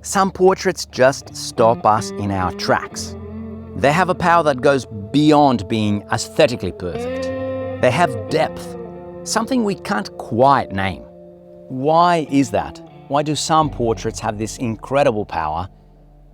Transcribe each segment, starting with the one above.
Some portraits just stop us in our tracks. They have a power that goes beyond being aesthetically perfect. They have depth, something we can't quite name. Why is that? Why do some portraits have this incredible power,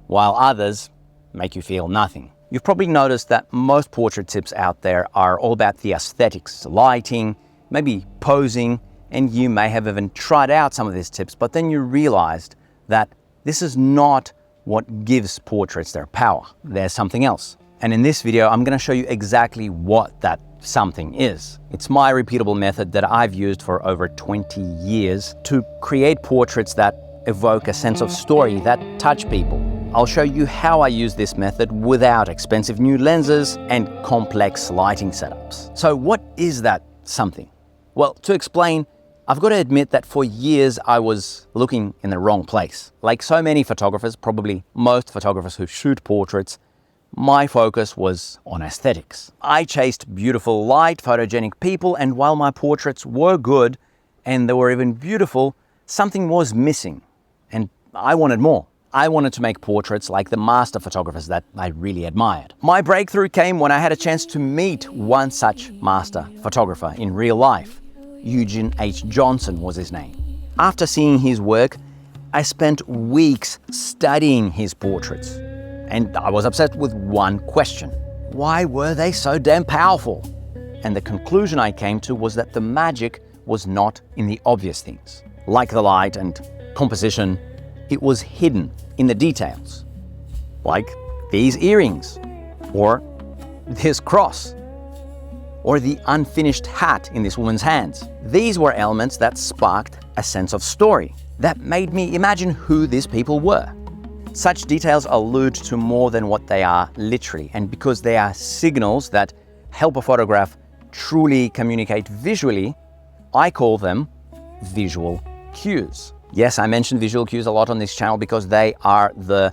while others make you feel nothing? You've probably noticed that most portrait tips out there are all about the aesthetics, lighting, maybe posing, and you may have even tried out some of these tips, but then you realized that this is not what gives portraits their power. There's something else. And in this video, I'm going to show you exactly what that something is. It's my repeatable method that I've used for over 20 years to create portraits that evoke a sense of story that touch people. I'll show you how I use this method without expensive new lenses and complex lighting setups. So what is that something? Well, to explain, I've got to admit that for years I was looking in the wrong place. Like so many photographers, probably most photographers who shoot portraits, my focus was on aesthetics. I chased beautiful, light, photogenic people, and while my portraits were good and they were even beautiful, something was missing, and I wanted more. I wanted to make portraits like the master photographers that I really admired. My breakthrough came when I had a chance to meet one such master photographer in real life. Eugene H. Johnson was his name. After seeing his work, I spent weeks studying his portraits. And I was obsessed with one question. Why were they so damn powerful? And the conclusion I came to was that the magic was not in the obvious things. Like the light and composition, it was hidden in the details. Like these earrings, or this cross, or the unfinished hat in this woman's hands. These were elements that sparked a sense of story, that made me imagine who these people were. Such details allude to more than what they are literally, and because they are signals that help a photograph truly communicate visually, I call them visual cues. Yes, I mention visual cues a lot on this channel because they are the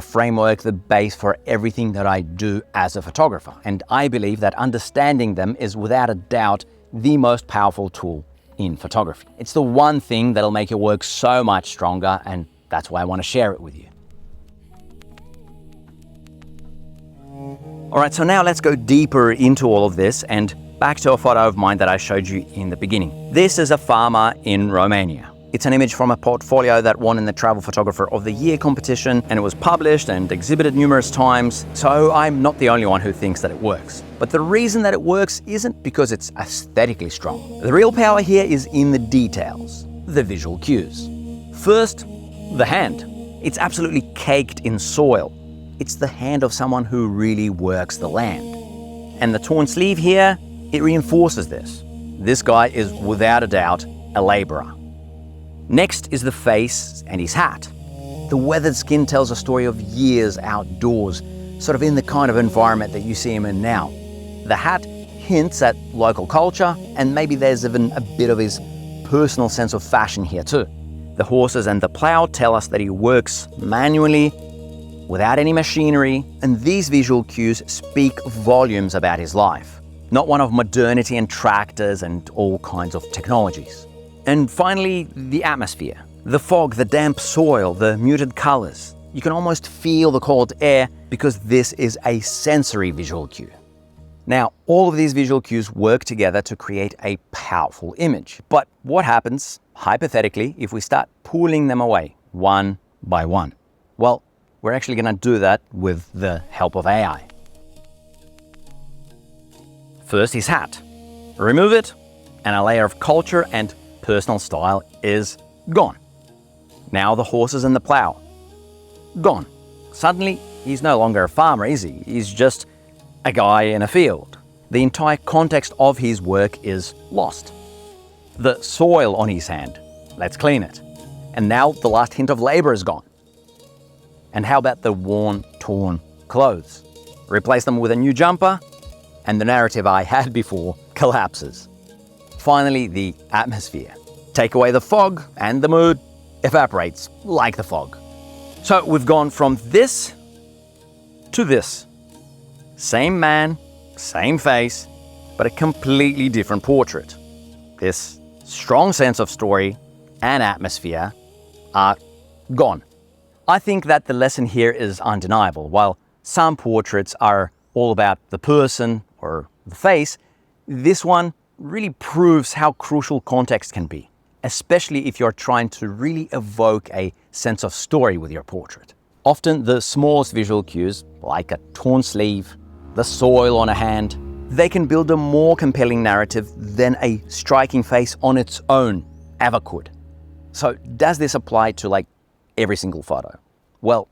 framework, the base for everything that I do as a photographer. And I believe that understanding them is without a doubt the most powerful tool in photography. It's the one thing that'll make your work so much stronger, and that's why I want to share it with you. All right, so now let's go deeper into all of this and back to a photo of mine that I showed you in the beginning. This is a farmer in Romania. It's an image from a portfolio that won in the Travel Photographer of the Year competition, and it was published and exhibited numerous times, so I'm not the only one who thinks that it works. But the reason that it works isn't because it's aesthetically strong. The real power here is in the details, the visual cues. First, the hand. It's absolutely caked in soil. It's the hand of someone who really works the land. And the torn sleeve here, it reinforces this. This guy is without a doubt a laborer. Next is the face and his hat. The weathered skin tells a story of years outdoors, sort of in the kind of environment that you see him in now. The hat hints at local culture, and maybe there's even a bit of his personal sense of fashion here too. The horses and the plow tell us that he works manually, without any machinery, and these visual cues speak volumes about his life, not one of modernity and tractors and all kinds of technologies. And finally, the atmosphere. The fog, the damp soil, the muted colors. You can almost feel the cold air because this is a sensory visual cue. Now, all of these visual cues work together to create a powerful image. But what happens, hypothetically, if we start pulling them away one by one? Well, we're actually going to do that with the help of AI. First, his hat. Remove it, and a layer of culture and personal style is gone. Now the horses and the plow. Gone. Suddenly, he's no longer a farmer, is he? He's just a guy in a field. The entire context of his work is lost. The soil on his hand. Let's clean it. And now the last hint of labor is gone. And how about the worn, torn clothes? Replace them with a new jumper, and the narrative I had before collapses. Finally, the atmosphere. Take away the fog, and the mood evaporates like the fog. So we've gone from this to this. Same man, same face, but a completely different portrait. This strong sense of story and atmosphere are gone. I think that the lesson here is undeniable. While some portraits are all about the person or the face, this one really proves how crucial context can be, especially if you're trying to really evoke a sense of story with your portrait. Often the smallest visual cues, like a torn sleeve, the soil on a hand, they can build a more compelling narrative than a striking face on its own ever could. So does this apply to like every single photo? Well,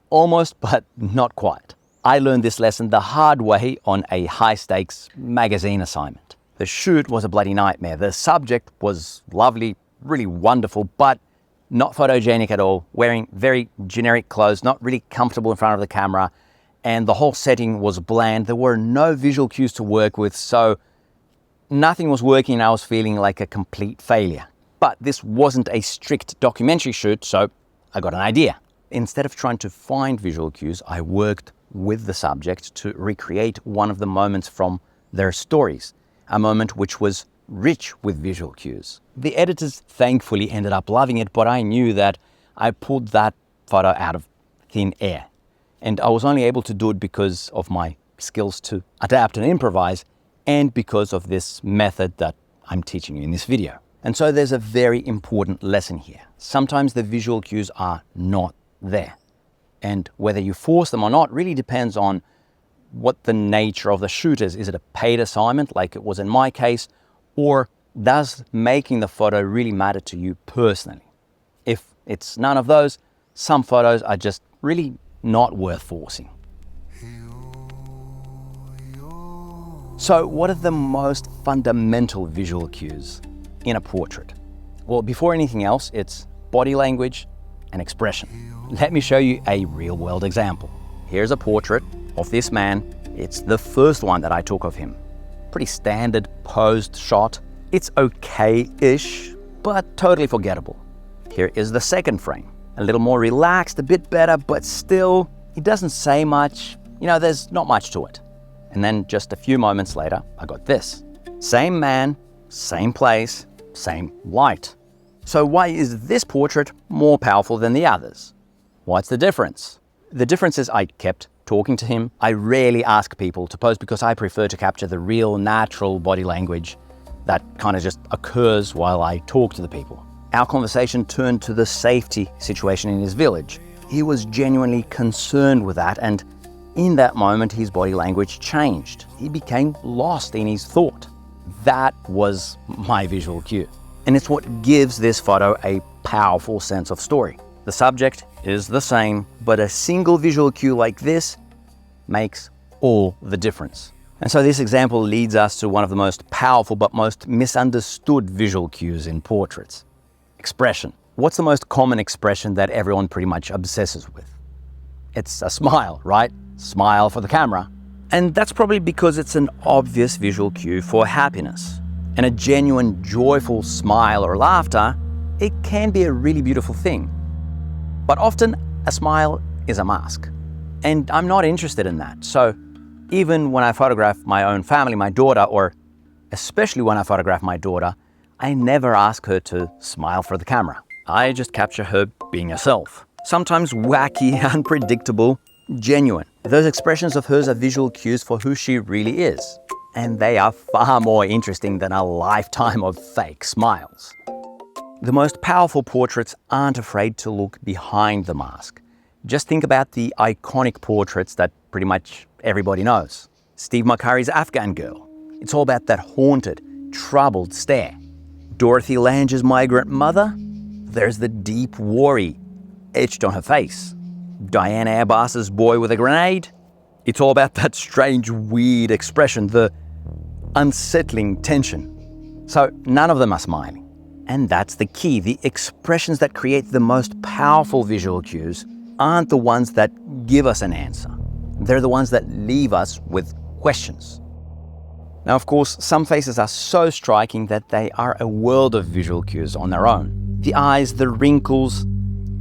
almost, but not quite. I learned this lesson the hard way on a high-stakes magazine assignment. The shoot was a bloody nightmare. The subject was lovely, really wonderful, but not photogenic at all, wearing very generic clothes, not really comfortable in front of the camera, and the whole setting was bland. There were no visual cues to work with, so nothing was working and I was feeling like a complete failure. But this wasn't a strict documentary shoot, so I got an idea. Instead of trying to find visual cues, I worked with the subject to recreate one of the moments from their stories, a moment which was rich with visual cues. The editors thankfully ended up loving it, but I knew that I pulled that photo out of thin air. And I was only able to do it because of my skills to adapt and improvise, and because of this method that I'm teaching you in this video. And so there's a very important lesson here. Sometimes the visual cues are not there. And whether you force them or not really depends on what the nature of the shoot is. Is it a paid assignment like it was in my case? Or does making the photo really matter to you personally? If it's none of those, some photos are just really not worth forcing. So what are the most fundamental visual cues in a portrait? Well, before anything else, it's body language and expression. Let me show you a real-world example. Here's a portrait of this man. It's the first one that I took of him. Pretty standard posed shot. It's okay-ish, but totally forgettable. Here is the second frame. A little more relaxed, a bit better, but still, it doesn't say much. You know, there's not much to it. And then just a few moments later, I got this. Same man, same place, same light. So why is this portrait more powerful than the others? What's the difference? The difference is I kept talking to him. I rarely ask people to pose because I prefer to capture the real, natural body language that kind of just occurs while I talk to the people. Our conversation turned to the safety situation in his village. He was genuinely concerned with that, and in that moment, his body language changed. He became lost in his thought. That was my visual cue. And it's what gives this photo a powerful sense of story. The subject is the same, but a single visual cue like this makes all the difference. And so this example leads us to one of the most powerful but most misunderstood visual cues in portraits. Expression. What's the most common expression that everyone pretty much obsesses with? It's a smile, right? Smile for the camera. And that's probably because it's an obvious visual cue for happiness. And a genuine, joyful smile or laughter, it can be a really beautiful thing. But often, a smile is a mask. And I'm not interested in that. So even when I photograph my own family, my daughter, or especially when I photograph my daughter, I never ask her to smile for the camera. I just capture her being herself. Sometimes wacky, unpredictable, genuine. Those expressions of hers are visual cues for who she really is. And they are far more interesting than a lifetime of fake smiles. The most powerful portraits aren't afraid to look behind the mask. Just think about the iconic portraits that pretty much everybody knows. Steve McCurry's Afghan Girl. It's all about that haunted, troubled stare. Dorothy Lange's Migrant Mother. There's the deep worry etched on her face. Diane Airbus's Boy with a Grenade. It's all about that strange, weird expression, the unsettling tension. So none of them are smiling. And that's the key. The expressions that create the most powerful visual cues aren't the ones that give us an answer. They're the ones that leave us with questions. Now, of course, some faces are so striking that they are a world of visual cues on their own. The eyes, the wrinkles,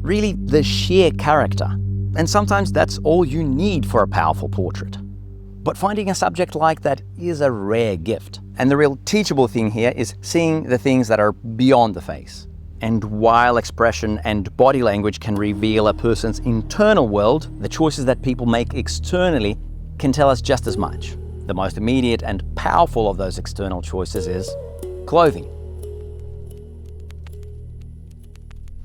really the sheer character. And sometimes that's all you need for a powerful portrait. But finding a subject like that is a rare gift. And the real teachable thing here is seeing the things that are beyond the face. And while expression and body language can reveal a person's internal world, the choices that people make externally can tell us just as much. The most immediate and powerful of those external choices is clothing.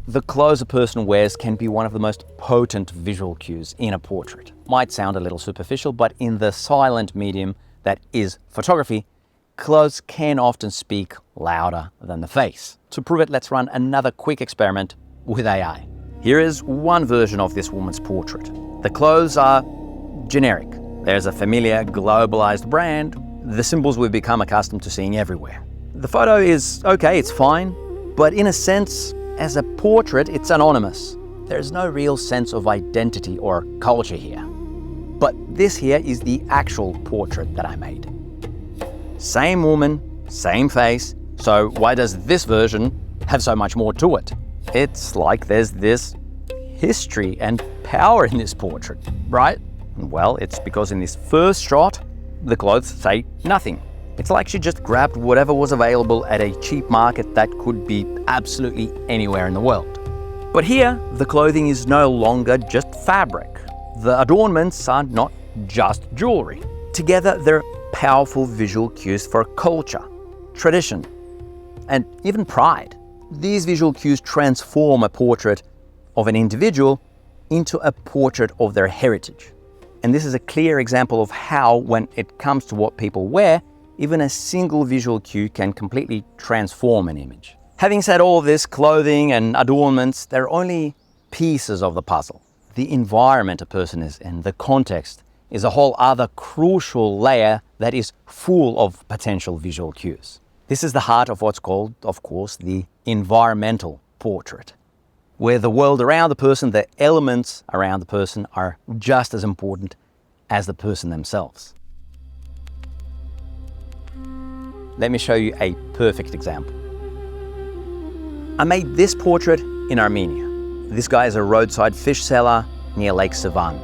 The clothes a person wears can be one of the most potent visual cues in a portrait. Might sound a little superficial, but in the silent medium that is photography, clothes can often speak louder than the face. To prove it, let's run another quick experiment with AI. Here is one version of this woman's portrait. The clothes are generic. There's a familiar globalized brand, the symbols we've become accustomed to seeing everywhere. The photo is okay, it's fine, but in a sense, as a portrait, it's anonymous. There's no real sense of identity or culture here. But this here is the actual portrait that I made. Same woman, same face, so why does this version have so much more to it? It's like there's this history and power in this portrait, right? Well, it's because in this first shot, the clothes say nothing. It's like she just grabbed whatever was available at a cheap market that could be absolutely anywhere in the world. But here, the clothing is no longer just fabric. The adornments are not just jewelry. Together, they're powerful visual cues for culture, tradition, and even pride. These visual cues transform a portrait of an individual into a portrait of their heritage. And this is a clear example of how, when it comes to what people wear, even a single visual cue can completely transform an image. Having said all this, clothing and adornments, they're only pieces of the puzzle. The environment a person is in, the context, is a whole other crucial layer that is full of potential visual cues. This is the heart of what's called, of course, the environmental portrait, where the world around the person, the elements around the person are just as important as the person themselves. Let me show you a perfect example. I made this portrait in Armenia. This guy is a roadside fish seller near Lake Sevan.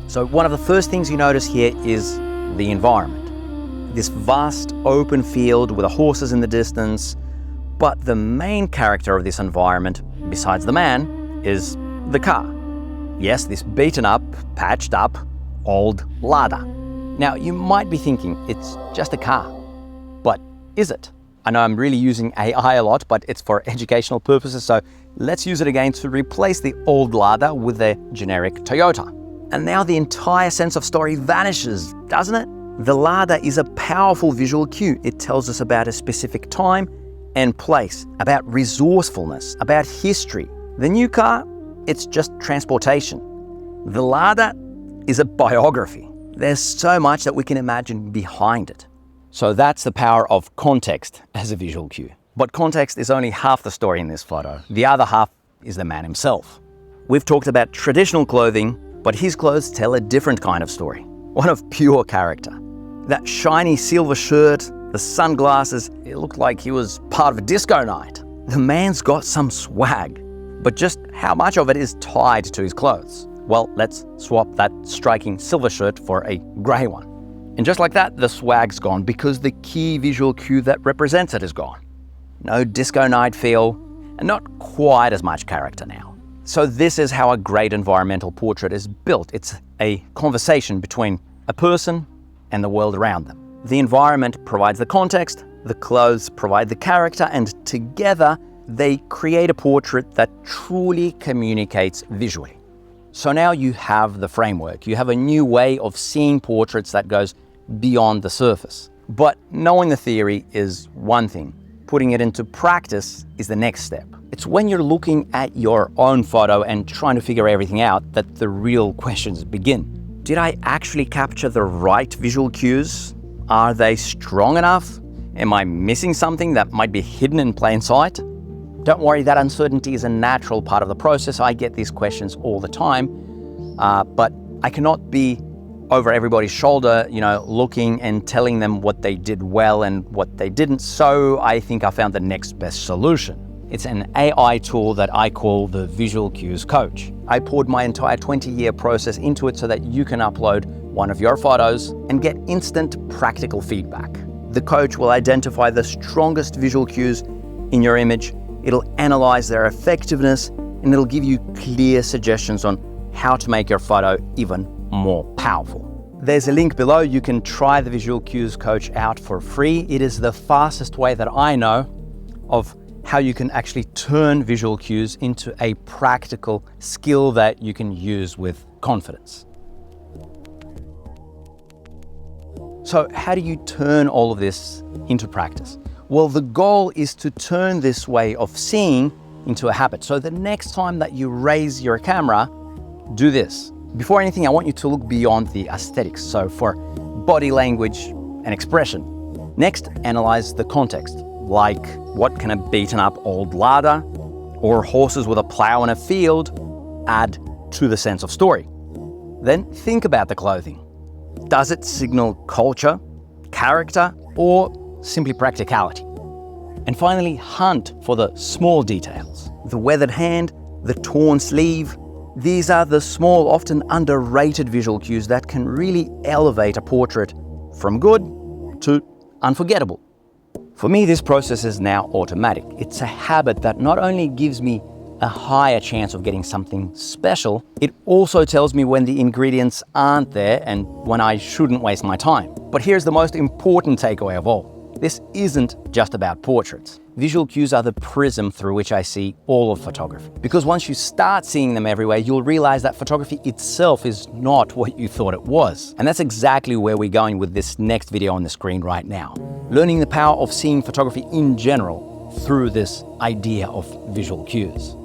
So one of the first things you notice here is the environment. This vast open field with the horses in the distance, but the main character of this environment, besides the man, is the car. Yes, this beaten up, patched up, old Lada. Now you might be thinking, it's just a car, but is it? I know I'm really using AI a lot, but it's for educational purposes, so let's use it again to replace the old Lada with a generic Toyota. And now the entire sense of story vanishes, doesn't it? The Lada is a powerful visual cue. It tells us about a specific time and place, about resourcefulness, about history. The new car, it's just transportation. The Lada is a biography. There's so much that we can imagine behind it. So that's the power of context as a visual cue. But context is only half the story in this photo. The other half is the man himself. We've talked about traditional clothing, but his clothes tell a different kind of story, one of pure character. That shiny silver shirt, the sunglasses, it looked like he was part of a disco night. The man's got some swag, but just how much of it is tied to his clothes? Well, let's swap that striking silver shirt for a grey one. And just like that, the swag's gone because the key visual cue that represents it is gone. No disco night feel, and not quite as much character now. So this is how a great environmental portrait is built. It's a conversation between a person and the world around them. The environment provides the context, the clothes provide the character, and together they create a portrait that truly communicates visually. So now you have the framework. You have a new way of seeing portraits that goes beyond the surface. But knowing the theory is one thing. Putting it into practice is the next step. It's when you're looking at your own photo and trying to figure everything out that the real questions begin. Did I actually capture the right visual cues? Are they strong enough? Am I missing something that might be hidden in plain sight? Don't worry, that uncertainty is a natural part of the process. I get these questions all the time, but I cannot be over everybody's shoulder, looking and telling them what they did well and what they didn't. So I think I found the next best solution. It's an AI tool that I call the Visual Cues Coach. I poured my entire 20-year process into it so that you can upload one of your photos and get instant practical feedback. The coach will identify the strongest visual cues in your image. it'll analyze their effectiveness, and it'll give you clear suggestions on how to make your photo even more powerful. There's a link below. You can try the Visual Cues Coach out for free. It is the fastest way that I know of how you can actually turn visual cues into a practical skill that you can use with confidence. So how do you turn all of this into practice? Well, the goal is to turn this way of seeing into a habit. So the next time that you raise your camera, do this. Before anything, I want you to look beyond the aesthetics. So for body language and expression. Next, analyze the context. Like, what can a beaten up old larder or horses with a plow in a field add to the sense of story? Then think about the clothing. Does it signal culture, character, or simply practicality? And finally, hunt for the small details. The weathered hand, the torn sleeve. These are the small, often underrated visual cues that can really elevate a portrait from good to unforgettable. For me, this process is now automatic. It's a habit that not only gives me a higher chance of getting something special, it also tells me when the ingredients aren't there and when I shouldn't waste my time. But here's the most important takeaway of all. This isn't just about portraits. Visual cues are the prism through which I see all of photography. Because once you start seeing them everywhere, you'll realize that photography itself is not what you thought it was. And that's exactly where we're going with this next video on the screen right now. Learning the power of seeing photography in general through this idea of visual cues.